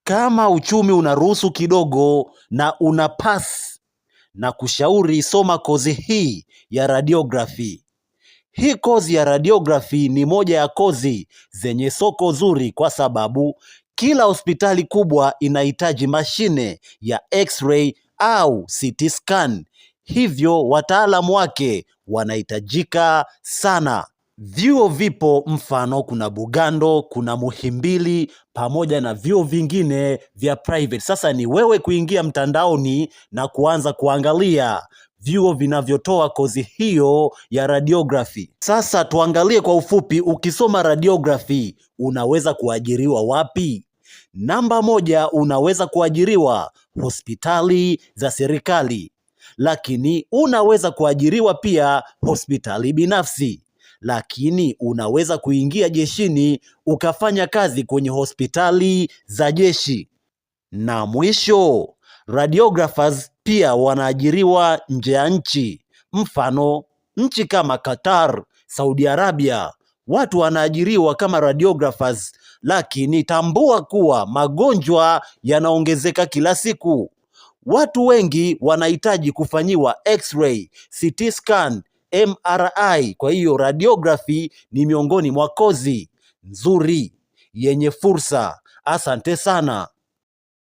Kama uchumi unaruhusu kidogo na una pass, na kushauri soma kozi hii ya radiography. Hii kozi ya radiography ni moja ya kozi zenye soko zuri kwa sababu kila hospitali kubwa inahitaji mashine ya X-ray au CT scan. Hivyo wataalamu wake wanahitajika sana. Vyuo vipo, mfano kuna Bugando, kuna Muhimbili pamoja na vyuo vingine vya private. Sasa ni wewe kuingia mtandaoni na kuanza kuangalia vyuo vinavyotoa kozi hiyo ya radiography. Sasa tuangalie kwa ufupi, ukisoma radiography unaweza kuajiriwa wapi? Namba moja, unaweza kuajiriwa hospitali za serikali, lakini unaweza kuajiriwa pia hospitali binafsi, lakini unaweza kuingia jeshini ukafanya kazi kwenye hospitali za jeshi. Na mwisho, radiographers pia wanaajiriwa nje ya nchi, mfano nchi kama Qatar, Saudi Arabia, watu wanaajiriwa kama radiographers. Lakini tambua kuwa magonjwa yanaongezeka kila siku. Watu wengi wanahitaji kufanyiwa X-ray, CT scan, MRI. Kwa hiyo radiography ni miongoni mwa kozi nzuri yenye fursa. Asante sana.